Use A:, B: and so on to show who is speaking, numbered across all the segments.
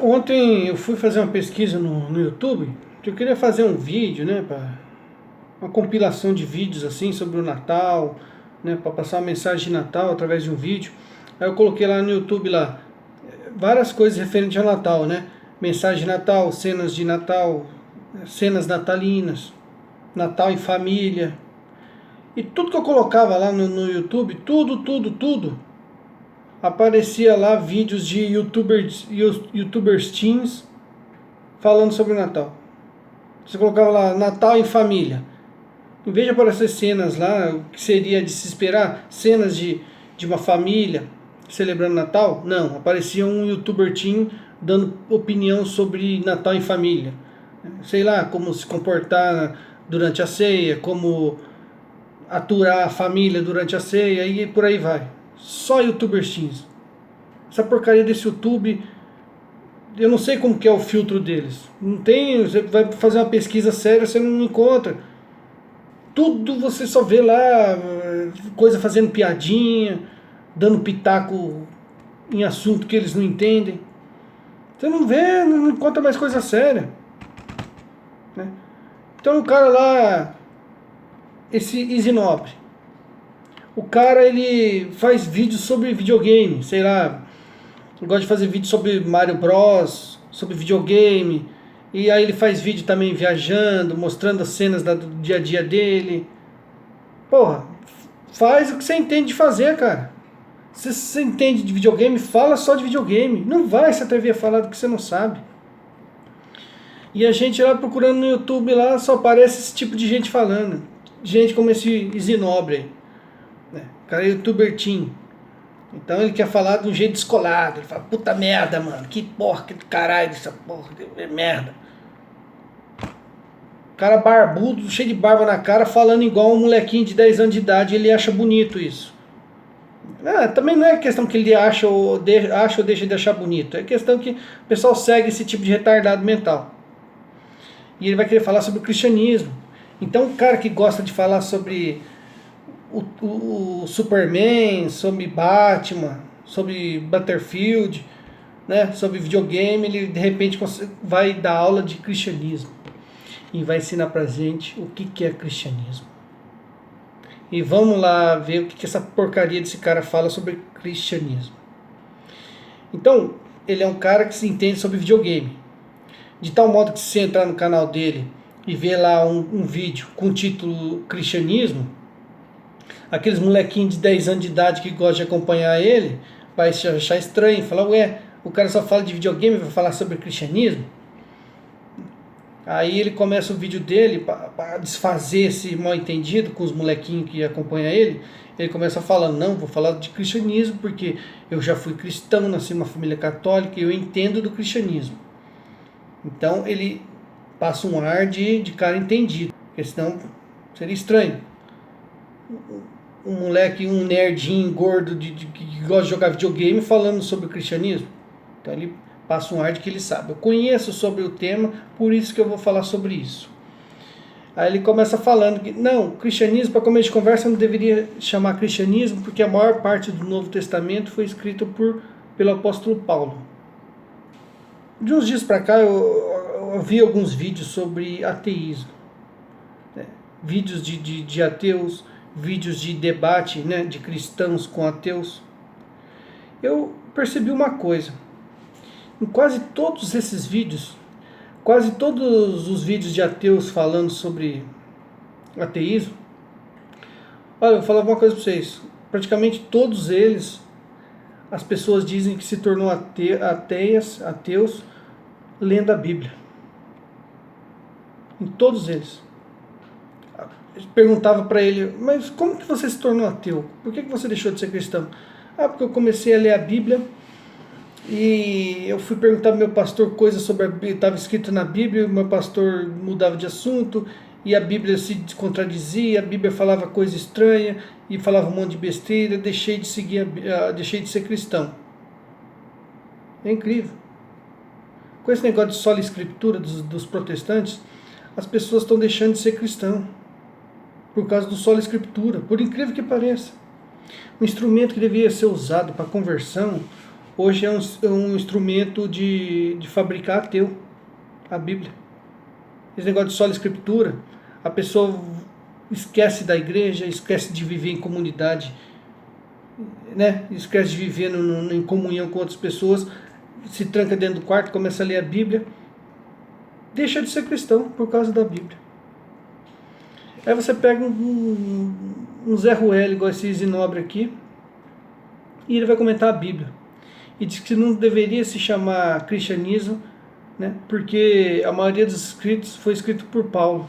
A: Ontem eu fui fazer uma pesquisa no YouTube, que eu queria fazer um vídeo, né, uma compilação de vídeos assim sobre o Natal, né, para passar uma mensagem de Natal através de um vídeo. Aí eu coloquei lá no YouTube lá várias coisas referentes ao Natal, né? Mensagem de Natal, cenas de Natal, cenas natalinas, Natal em família. E tudo que eu colocava lá no YouTube, tudo, aparecia lá vídeos de YouTubers teens falando sobre o Natal. Você colocava lá Natal em família. Em vez de aparecer cenas lá, o que seria de se esperar, cenas de uma família celebrando Natal, não, aparecia um youtuber teen dando opinião sobre Natal em família. Sei lá, como se comportar durante a ceia, como aturar a família durante a ceia e por aí vai. Só youtubers teens. Essa porcaria desse YouTube, eu não sei como que é o filtro deles. Não tem, você vai fazer uma pesquisa séria, você não encontra. Tudo você só vê lá, coisa fazendo piadinha, dando pitaco em assunto que eles não entendem. Você não vê, não encontra mais coisa séria, né? Então o cara lá, esse Easy Nobre, o cara ele faz vídeos sobre videogame, sei lá, gosta de fazer vídeo sobre Mario Bros, sobre videogame, e aí ele faz vídeo também viajando, mostrando as cenas do dia a dia dele. Porra, faz o que você entende de fazer, cara. Se você entende de videogame, fala só de videogame. Não vai se atrever a falar do que você não sabe. E a gente lá procurando no YouTube lá, só aparece esse tipo de gente falando. Gente como esse Zinobre aí, né? O cara é youtuber teen. Então ele quer falar de um jeito descolado. Ele fala, puta merda, mano. Que porra, que caralho dessa porra. Que merda. Cara barbudo, cheio de barba na cara, falando igual um molequinho de 10 anos de idade. Ele acha bonito isso. Também não é questão que ele acha ou deixa de achar bonito. É questão que o pessoal segue esse tipo de retardado mental. E ele vai querer falar sobre o cristianismo. Então o cara que gosta de falar sobre o Superman, sobre Batman, sobre Battlefield, né, sobre videogame, ele de repente vai dar aula de cristianismo. E vai ensinar pra gente o que é cristianismo. E vamos lá ver o que essa porcaria desse cara fala sobre cristianismo. Então, ele é um cara que se entende sobre videogame. De tal modo que se você entrar no canal dele e ver lá um vídeo com o título Cristianismo, aqueles molequinhos de 10 anos de idade que gostam de acompanhar ele, vai achar estranho, falar, ué, o cara só fala de videogame e vai falar sobre cristianismo? Aí ele começa o vídeo dele para desfazer esse mal entendido com os molequinhos que acompanham ele. Ele começa falando, não, vou falar de cristianismo porque eu já fui cristão, nasci numa família católica e eu entendo do cristianismo. Então ele passa um ar de cara entendido, porque senão seria estranho. Um moleque, um nerdinho gordo que gosta de jogar videogame falando sobre o cristianismo. Então ele passa um ar de que ele sabe. Eu conheço sobre o tema, por isso que eu vou falar sobre isso. Aí ele começa falando que, não, cristianismo, para começo de conversa, não deveria chamar cristianismo, porque a maior parte do Novo Testamento foi escrito pelo apóstolo Paulo. De uns dias para cá eu vi alguns vídeos sobre ateísmo, né? Vídeos de ateus, vídeos de debate, né, de cristãos com ateus. Eu percebi uma coisa. Em quase todos esses vídeos, quase todos os vídeos de ateus falando sobre ateísmo, olha, eu vou falar uma coisa para vocês. Praticamente todos eles, as pessoas dizem que se tornou ateus, lendo a Bíblia. Em todos eles. Eu perguntava para ele, mas como que você se tornou ateu? Por que você deixou de ser cristão? Porque eu comecei a ler a Bíblia e eu fui perguntar ao meu pastor coisas sobre a Bíblia, estava escrito na Bíblia, o meu pastor mudava de assunto e a Bíblia se contradizia, a Bíblia falava coisa estranha e falava um monte de besteira, deixei de ser cristão. É incrível. Com esse negócio de sola escritura dos protestantes, as pessoas estão deixando de ser cristão por causa do sola escritura, por incrível que pareça. Um instrumento que deveria ser usado para conversão, Hoje é um instrumento de fabricar ateu, a Bíblia. Esse negócio de sola escritura, a pessoa esquece da igreja, esquece de viver em comunidade, né? Esquece de viver em comunhão com outras pessoas, se tranca dentro do quarto, começa a ler a Bíblia, deixa de ser cristão por causa da Bíblia. Aí você pega um Zé Ruelo, igual esse Zinobre aqui, e ele vai comentar a Bíblia. E diz que não deveria se chamar cristianismo, né, porque a maioria dos escritos foi escrito por Paulo.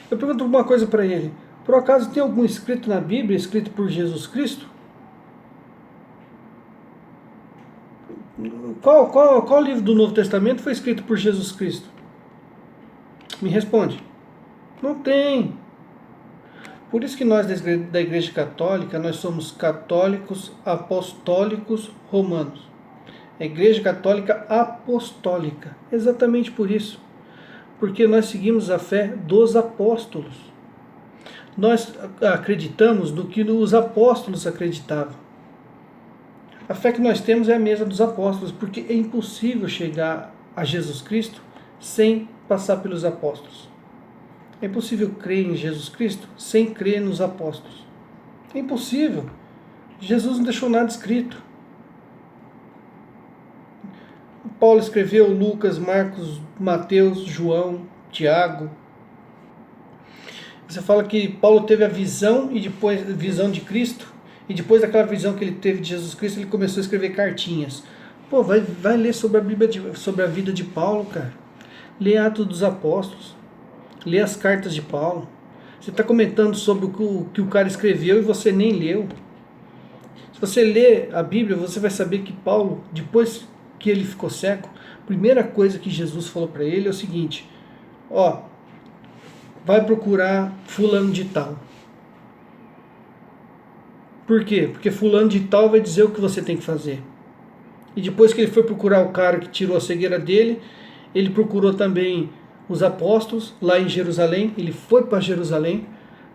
A: Eu pergunto uma coisa para ele: por acaso tem algum escrito na Bíblia escrito por Jesus Cristo? Qual livro do Novo Testamento foi escrito por Jesus Cristo? Me responde. Não tem. Por isso que nós da Igreja Católica, nós somos católicos apostólicos romanos. A Igreja Católica Apostólica. Exatamente por isso. Porque nós seguimos a fé dos apóstolos. Nós acreditamos no que os apóstolos acreditavam. A fé que nós temos é a mesma dos apóstolos, porque é impossível chegar a Jesus Cristo sem passar pelos apóstolos. É impossível crer em Jesus Cristo sem crer nos apóstolos. É impossível. Jesus não deixou nada escrito. Paulo escreveu Lucas, Marcos, Mateus, João, Tiago. Você fala que Paulo teve a visão e depois a visão de Cristo, e depois daquela visão que ele teve de Jesus Cristo, ele começou a escrever cartinhas. Pô, vai ler sobre a Bíblia, sobre a vida de Paulo, cara. Lê Atos dos Apóstolos. Lê as cartas de Paulo. Você está comentando sobre o que o cara escreveu e você nem leu. Se você lê a Bíblia, você vai saber que Paulo, depois que ele ficou cego, a primeira coisa que Jesus falou para ele é o seguinte: ó, vai procurar fulano de tal. Por quê? Porque fulano de tal vai dizer o que você tem que fazer. E depois que ele foi procurar o cara que tirou a cegueira dele, ele procurou também os apóstolos lá em Jerusalém. Ele foi para Jerusalém,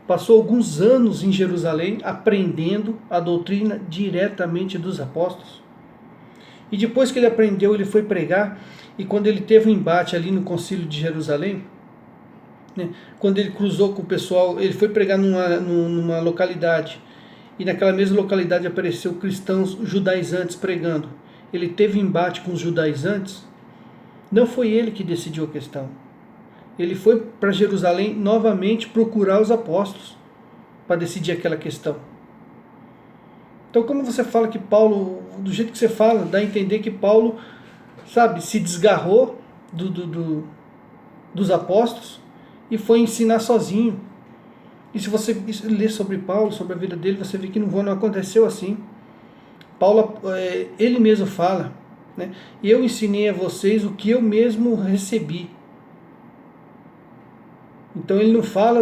A: passou alguns anos em Jerusalém aprendendo a doutrina diretamente dos apóstolos. E depois que ele aprendeu, ele foi pregar. E quando ele teve um embate ali no concílio de Jerusalém, né, quando ele cruzou com o pessoal, ele foi pregar numa localidade, e naquela mesma localidade apareceu cristãos judaizantes pregando. Ele teve embate com os judaizantes. Não foi ele que decidiu a questão. Ele foi para Jerusalém novamente procurar os apóstolos para decidir aquela questão. Então, como você fala que Paulo, do jeito que você fala, dá a entender que Paulo, sabe, se desgarrou dos apóstolos e foi ensinar sozinho. E se você ler sobre Paulo, sobre a vida dele, você vê que não aconteceu assim. Paulo, ele mesmo fala, né? Eu ensinei a vocês o que eu mesmo recebi. Então ele não fala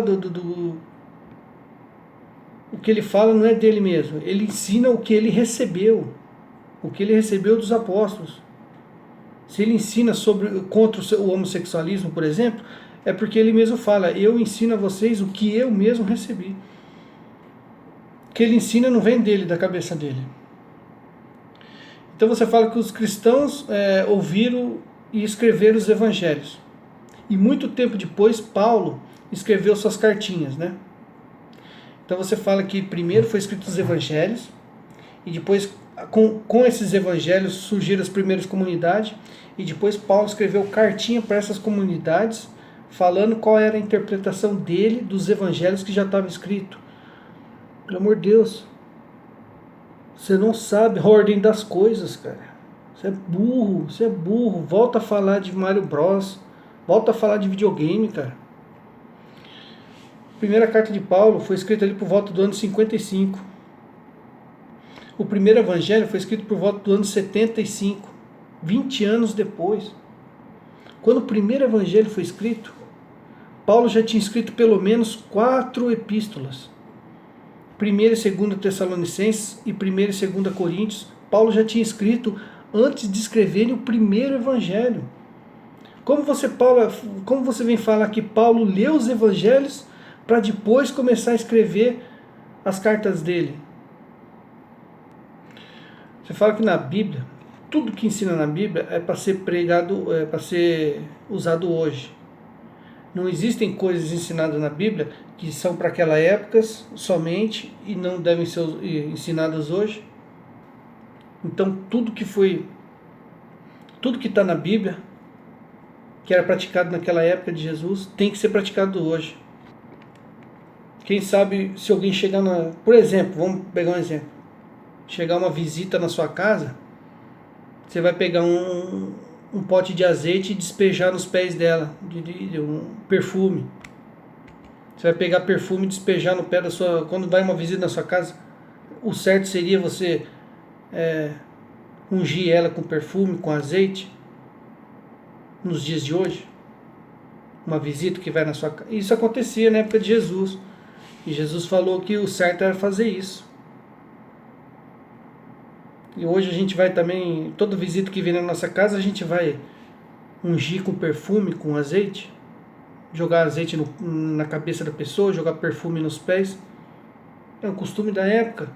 A: o que ele fala não é dele mesmo. Ele ensina o que ele recebeu. O que ele recebeu dos apóstolos. Se ele ensina contra o homossexualismo, por exemplo, é porque ele mesmo fala: eu ensino a vocês o que eu mesmo recebi. O que ele ensina não vem dele, da cabeça dele. Então você fala que os cristãos ouviram e escreveram os evangelhos. E muito tempo depois, Paulo escreveu suas cartinhas, né? Então você fala que primeiro foi escrito os evangelhos, e depois com esses evangelhos surgiram as primeiras comunidades, e depois Paulo escreveu cartinha para essas comunidades, falando qual era a interpretação dele dos evangelhos que já estava escrito. Pelo amor de Deus, você não sabe a ordem das coisas, cara. Você é burro. Volta a falar de Mario Bros. Volta a falar de videogame, cara. A primeira carta de Paulo foi escrita ali por volta do ano 55. O primeiro evangelho foi escrito por volta do ano 75, 20 anos depois. Quando o primeiro evangelho foi escrito, Paulo já tinha escrito pelo menos 4 epístolas. 1 e 2 Tessalonicenses e 1 e 2 Coríntios. Paulo já tinha escrito antes de escreverem o primeiro evangelho. Como você vem falar que Paulo leu os evangelhos para depois começar a escrever as cartas dele? Você fala que na Bíblia tudo que ensina na Bíblia é para ser pregado, é para ser usado hoje. Não existem coisas ensinadas na Bíblia que são para aquela época somente e não devem ser ensinadas hoje. Então tudo que está na Bíblia, que era praticado naquela época de Jesus, tem que ser praticado hoje. Quem sabe se alguém chegar por exemplo, vamos pegar um exemplo, chegar uma visita na sua casa, você vai pegar um pote de azeite e despejar nos pés dela, de um perfume. Você vai pegar perfume e despejar no pé da sua... Quando vai uma visita na sua casa, o certo seria você ungir ela com perfume, com azeite, nos dias de hoje. Uma visita que vai na sua casa. Isso acontecia na época de Jesus. E Jesus falou que o certo era fazer isso. E hoje a gente vai também, toda visita que vem na nossa casa, a gente vai ungir com perfume, com azeite, jogar azeite na cabeça da pessoa, jogar perfume nos pés. É um costume da época.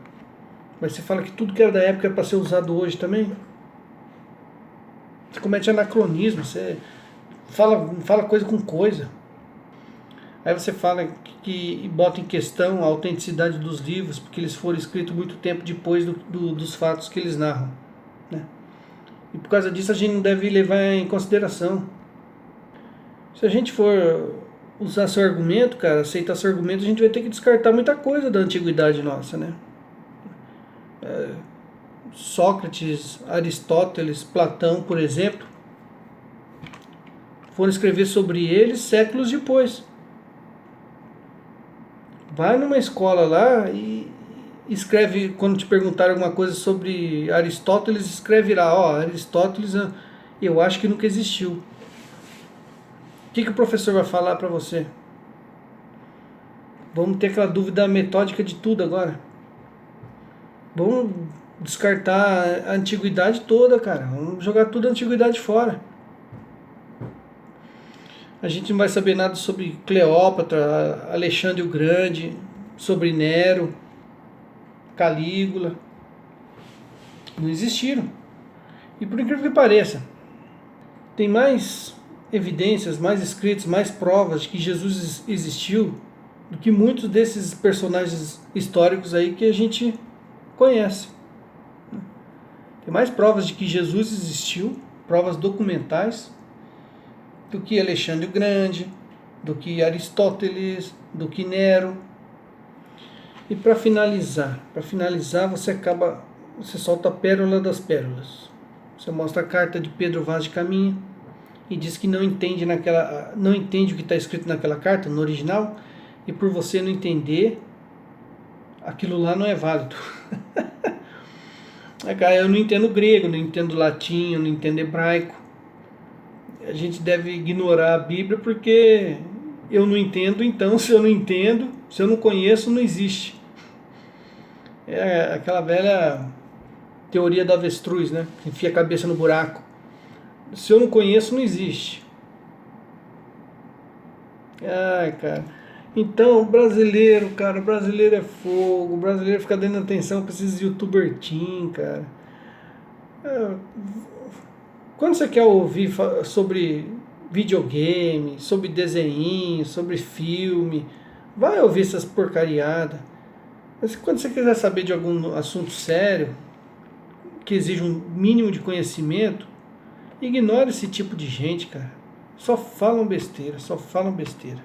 A: Mas você fala que tudo que era da época é para ser usado hoje também? Você comete anacronismo, você fala coisa com coisa. Aí você fala que bota em questão a autenticidade dos livros, porque eles foram escritos muito tempo depois dos fatos que eles narram, né? E por causa disso a gente não deve levar em consideração. Se a gente for usar seu argumento, cara, aceitar seu argumento, a gente vai ter que descartar muita coisa da antiguidade nossa, né? Sócrates, Aristóteles, Platão, por exemplo, foram escrever sobre eles séculos depois. Vai numa escola lá e escreve, quando te perguntarem alguma coisa sobre Aristóteles, escreve lá, Aristóteles eu acho que nunca existiu. O que o professor vai falar para você? Vamos ter aquela dúvida metódica de tudo agora. Vamos descartar a antiguidade toda, cara. Vamos jogar tudo a antiguidade fora. A gente não vai saber nada sobre Cleópatra, Alexandre o Grande, sobre Nero, Calígula. Não existiram. E por incrível que pareça, tem mais evidências, mais escritos, mais provas de que Jesus existiu do que muitos desses personagens históricos aí que a gente conhece. Tem mais provas de que Jesus existiu, provas documentais, do que Alexandre o Grande, do que Aristóteles, do que Nero. E para finalizar você solta a pérola das pérolas. Você mostra a carta de Pedro Vaz de Caminha e diz que não entende o que está escrito naquela carta, no original, e por você não entender, aquilo lá não é válido. Cara, eu não entendo grego, não entendo latim, eu não entendo hebraico. A gente deve ignorar a Bíblia porque eu não entendo, então se eu não entendo, se eu não conheço, não existe. É aquela velha teoria da avestruz, né? Que enfia a cabeça no buraco. Se eu não conheço, não existe. Ai, cara. Então, brasileiro é fogo. O brasileiro fica dando atenção pra esses youtuber teen, cara. Quando você quer ouvir sobre videogame, sobre desenho, sobre filme, vai ouvir essas porcariadas. Mas quando você quiser saber de algum assunto sério, que exige um mínimo de conhecimento, ignore esse tipo de gente, cara. Só falam besteira, só falam besteira.